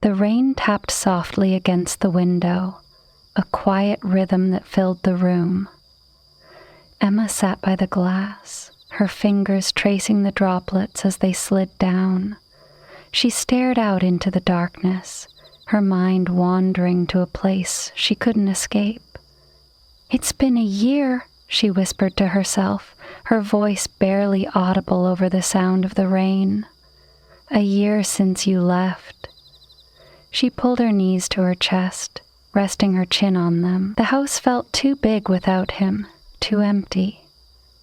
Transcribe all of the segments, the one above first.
The rain tapped softly against the window, a quiet rhythm that filled the room. Emma sat by the glass, her fingers tracing the droplets as they slid down. She stared out into the darkness, her mind wandering to a place she couldn't escape. "It's been a year," she whispered to herself, her voice barely audible over the sound of the rain. "A year since you left." She pulled her knees to her chest, resting her chin on them. The house felt too big without him, too empty.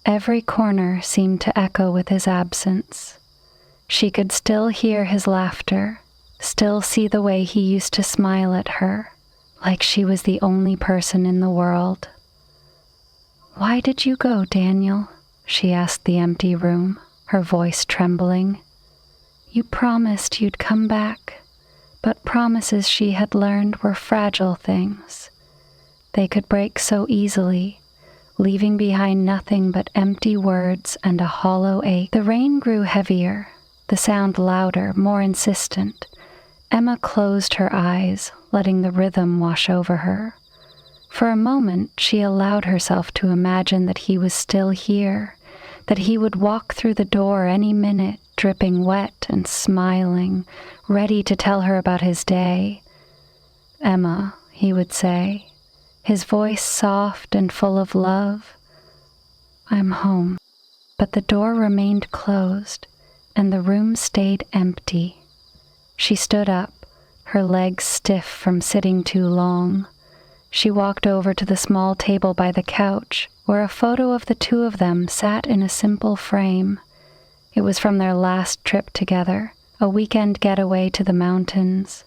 Every corner seemed to echo with his absence. She could still hear his laughter, still see the way he used to smile at her, like she was the only person in the world. "Why did you go, Daniel?" she asked the empty room, her voice trembling. "You promised you'd come back," but promises she had learned were fragile things. They could break so easily, leaving behind nothing but empty words and a hollow ache. The rain grew heavier, the sound louder, more insistent. Emma closed her eyes, letting the rhythm wash over her. For a moment, she allowed herself to imagine that he was still here, that he would walk through the door any minute, dripping wet and smiling, ready to tell her about his day. "Emma," he would say, his voice soft and full of love. "I'm home." But the door remained closed, and the room stayed empty. She stood up, her legs stiff from sitting too long. She walked over to the small table by the couch, where a photo of the two of them sat in a simple frame. It was from their last trip together, a weekend getaway to the mountains.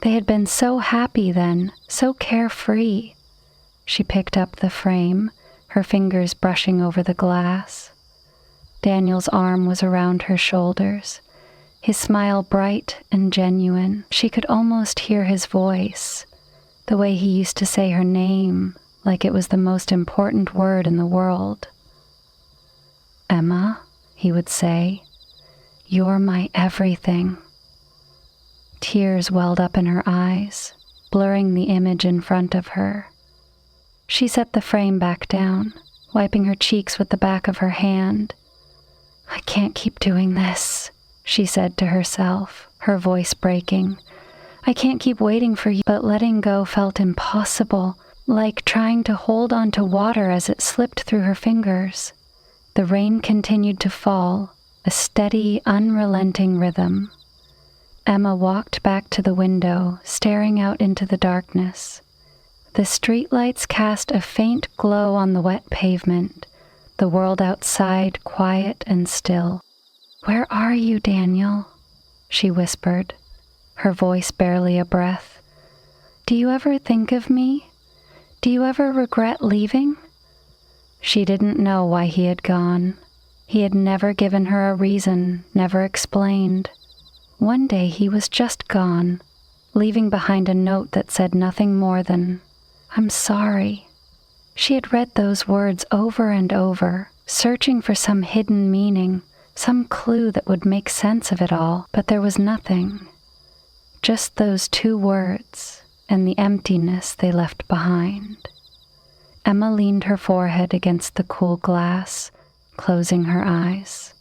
They had been so happy then, so carefree. She picked up the frame, her fingers brushing over the glass. Daniel's arm was around her shoulders, his smile bright and genuine. She could almost hear his voice, the way he used to say her name, like it was the most important word in the world. "Emma," he would say, "you're my everything." Tears welled up in her eyes, blurring the image in front of her. She set the frame back down, wiping her cheeks with the back of her hand. "I can't keep doing this," she said to herself, her voice breaking. "I can't keep waiting for you." But letting go felt impossible, like trying to hold on to water as it slipped through her fingers. The rain continued to fall, a steady, unrelenting rhythm. Emma walked back to the window, staring out into the darkness. The streetlights cast a faint glow on the wet pavement, the world outside quiet and still. "Where are you, Daniel?" she whispered, her voice barely a breath. "Do you ever think of me? Do you ever regret leaving?" She didn't know why he had gone. He had never given her a reason, never explained. One day he was just gone, leaving behind a note that said nothing more than, "I'm sorry." She had read those words over and over, searching for some hidden meaning, some clue that would make sense of it all, but there was nothing. Just those two words, and the emptiness they left behind. Emma leaned her forehead against the cool glass, closing her eyes.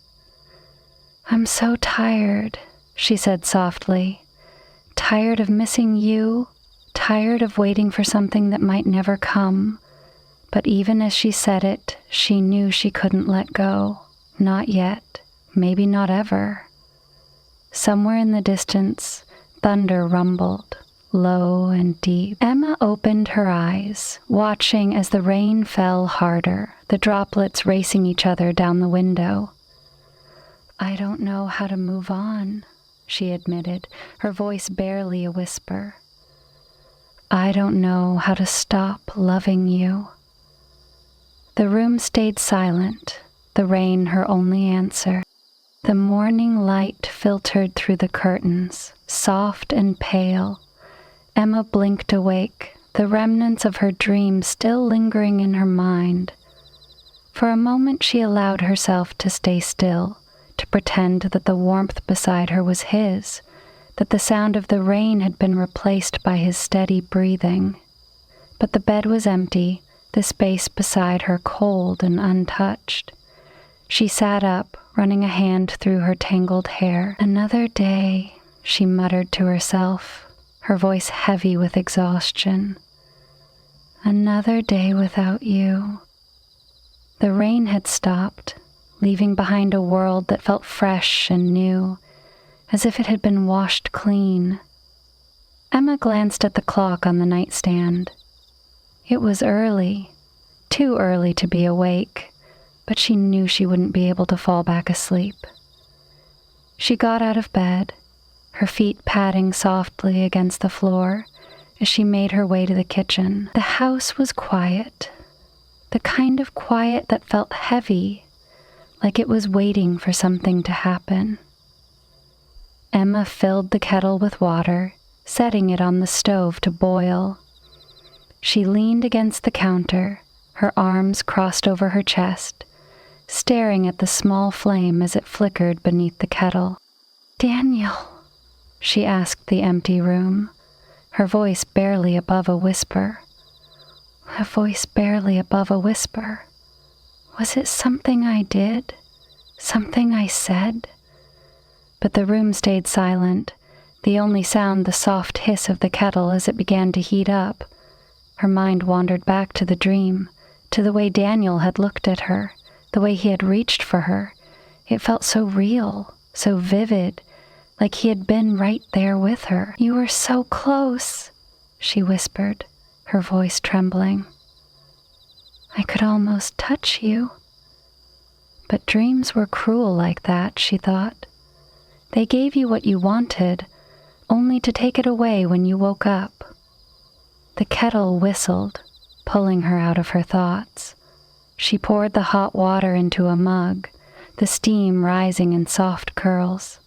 "I'm so tired," she said softly. "Tired of missing you, tired of waiting for something that might never come." But even as she said it, she knew she couldn't let go. Not yet, maybe not ever. Somewhere in the distance, thunder rumbled, low and deep. Emma opened her eyes, watching as the rain fell harder, the droplets racing each other down the window. "I don't know how to move on," she admitted, her voice barely a whisper. "I don't know how to stop loving you." The room stayed silent, the rain her only answer. The morning light filtered through the curtains, soft and pale. Emma blinked awake, the remnants of her dream still lingering in her mind. For a moment she allowed herself to stay still, to pretend that the warmth beside her was his, that the sound of the rain had been replaced by his steady breathing. But the bed was empty, the space beside her cold and untouched. She sat up, running a hand through her tangled hair. "Another day," she muttered to herself, her voice heavy with exhaustion. "Another day without you." The rain had stopped, leaving behind a world that felt fresh and new, as if it had been washed clean. Emma glanced at the clock on the nightstand. It was early, too early to be awake, but she knew she wouldn't be able to fall back asleep. She got out of bed, her feet padding softly against the floor as she made her way to the kitchen. The house was quiet, the kind of quiet that felt heavy, like it was waiting for something to happen. Emma filled the kettle with water, setting it on the stove to boil. She leaned against the counter, her arms crossed over her chest, staring at the small flame as it flickered beneath the kettle. "Daniel," she asked the empty room, her voice barely above a whisper. A voice barely above a whisper. Was it something I did? Something I said? But the room stayed silent, the only sound the soft hiss of the kettle as it began to heat up. Her mind wandered back to the dream, to the way Daniel had looked at her, the way he had reached for her. It felt so real, so vivid, like he had been right there with her. "You were so close," she whispered, her voice trembling. "I could almost touch you." But dreams were cruel like that, she thought. They gave you what you wanted, only to take it away when you woke up. The kettle whistled, pulling her out of her thoughts. She poured the hot water into a mug, the steam rising in soft curls.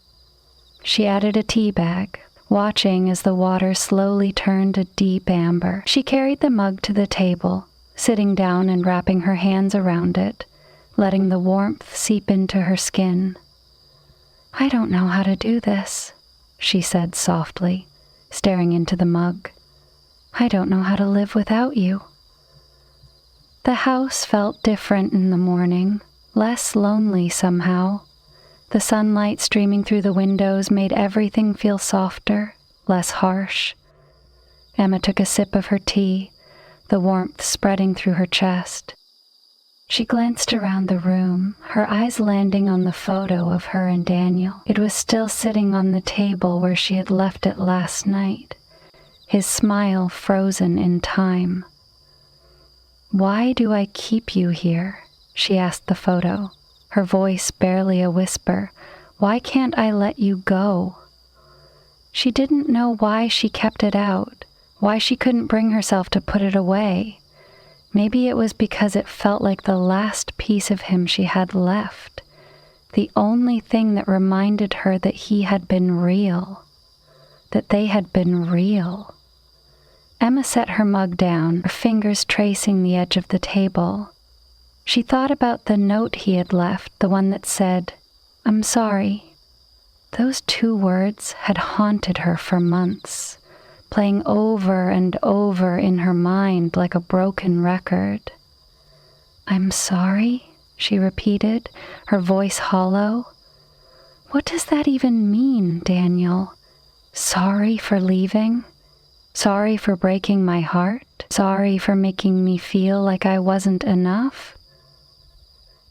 She added a tea bag, watching as the water slowly turned a deep amber. She carried the mug to the table, sitting down and wrapping her hands around it, letting the warmth seep into her skin. "I don't know how to do this," she said softly, staring into the mug. "I don't know how to live without you." The house felt different in the morning, less lonely somehow. The sunlight streaming through the windows made everything feel softer, less harsh. Emma took a sip of her tea, the warmth spreading through her chest. She glanced around the room, her eyes landing on the photo of her and Daniel. It was still sitting on the table where she had left it last night, his smile frozen in time. "Why do I keep you here?" she asked the photo, her voice barely a whisper. "Why can't I let you go?" She didn't know why she kept it out, why she couldn't bring herself to put it away. Maybe it was because it felt like the last piece of him she had left, the only thing that reminded her that he had been real, that they had been real. Emma set her mug down, her fingers tracing the edge of the table. She thought about the note he had left, the one that said, "I'm sorry." Those 2 words had haunted her for months, playing over and over in her mind like a broken record. "I'm sorry," she repeated, her voice hollow. "What does that even mean, Daniel? Sorry for leaving? Sorry for breaking my heart? Sorry for making me feel like I wasn't enough?"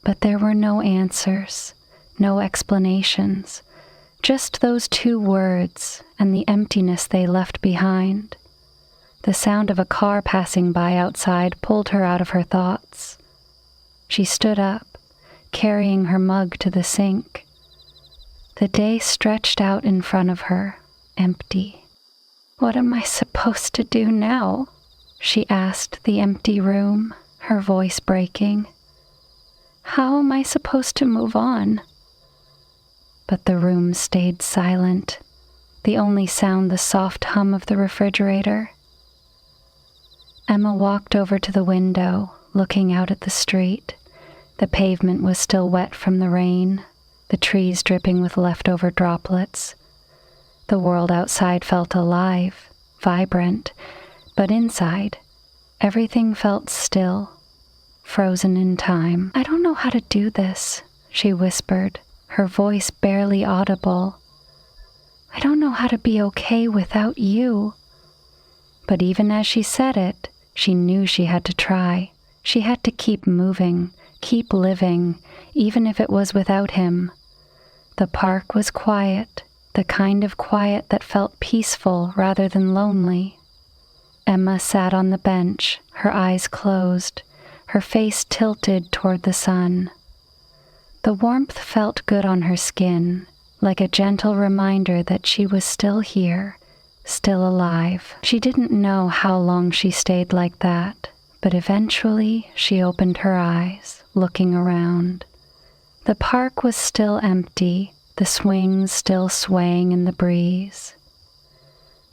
But there were no answers, no explanations, just those 2 words and the emptiness they left behind. The sound of a car passing by outside pulled her out of her thoughts. She stood up, carrying her mug to the sink. The day stretched out in front of her, empty. "What am I supposed to do now?" she asked the empty room, her voice breaking. "How am I supposed to move on?" But the room stayed silent, the only sound the soft hum of the refrigerator. Emma walked over to the window, looking out at the street. The pavement was still wet from the rain, the trees dripping with leftover droplets. The world outside felt alive, vibrant, but inside, everything felt still, frozen in time. "I don't know how to do this," she whispered, her voice barely audible. "I don't know how to be okay without you." But even as she said it, she knew she had to try. She had to keep moving, keep living, even if it was without him. The park was quiet, the kind of quiet that felt peaceful rather than lonely. Emma sat on the bench, her eyes closed, her face tilted toward the sun. The warmth felt good on her skin, like a gentle reminder that she was still here, still alive. She didn't know how long she stayed like that, but eventually she opened her eyes, looking around. The park was still empty, the swings still swaying in the breeze.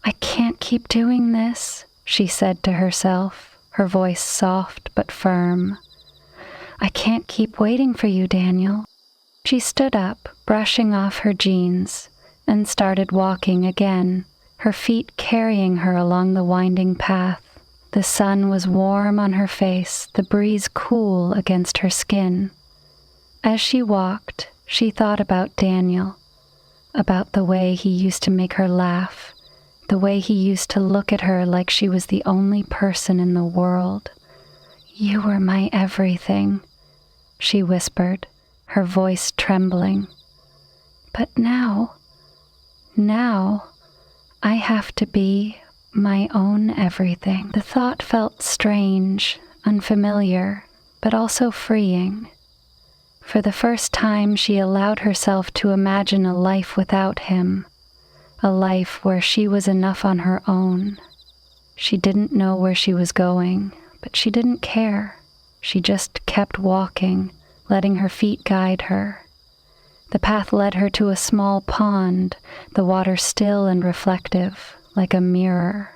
"I can't keep doing this," she said to herself, her voice soft but firm. "I can't keep waiting for you, Daniel." She stood up, brushing off her jeans, and started walking again, her feet carrying her along the winding path. The sun was warm on her face, the breeze cool against her skin. As she walked, she thought about Daniel, about the way he used to make her laugh, the way he used to look at her like she was the only person in the world. "You were my everything," she whispered, her voice trembling. "But now, I have to be my own everything." The thought felt strange, unfamiliar, but also freeing. For the first time, she allowed herself to imagine a life without him, a life where she was enough on her own. She didn't know where she was going, but she didn't care. She just kept walking, letting her feet guide her. The path led her to a small pond, the water still and reflective, like a mirror.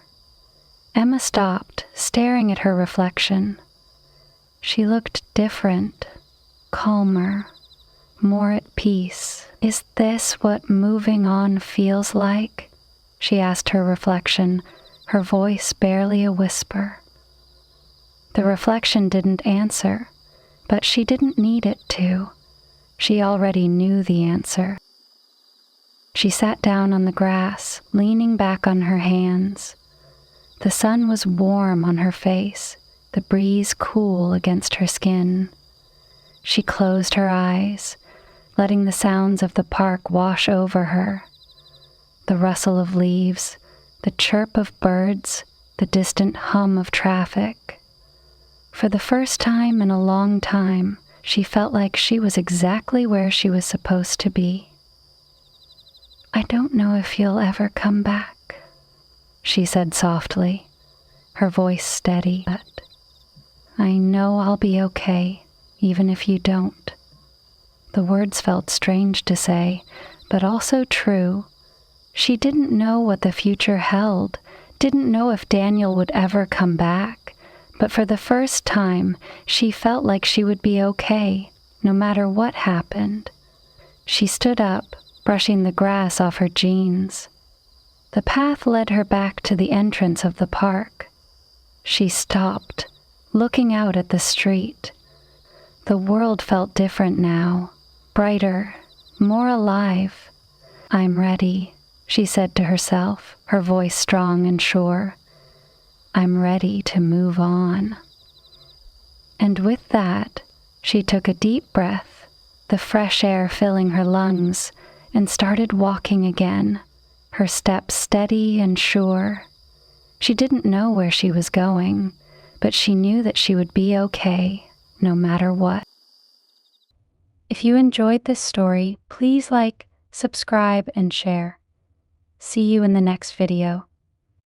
Emma stopped, staring at her reflection. She looked different, calmer, more at peace. "Is this what moving on feels like?" she asked her reflection, her voice barely a whisper. The reflection didn't answer, but she didn't need it to. She already knew the answer. She sat down on the grass, leaning back on her hands. The sun was warm on her face, the breeze cool against her skin. She closed her eyes, letting the sounds of the park wash over her. The rustle of leaves, the chirp of birds, the distant hum of traffic. For the first time in a long time, she felt like she was exactly where she was supposed to be. "I don't know if you'll ever come back," she said softly, her voice steady, "but I know I'll be okay, even if you don't." The words felt strange to say, but also true. She didn't know what the future held, didn't know if Daniel would ever come back, but for the first time, she felt like she would be okay, no matter what happened. She stood up, brushing the grass off her jeans. The path led her back to the entrance of the park. She stopped, looking out at the street. The world felt different now, brighter, more alive. "I'm ready," she said to herself, her voice strong and sure. "I'm ready to move on." And with that, she took a deep breath, the fresh air filling her lungs, and started walking again, her steps steady and sure. She didn't know where she was going, but she knew that she would be okay, no matter what. If you enjoyed this story, please like, subscribe, and share. See you in the next video.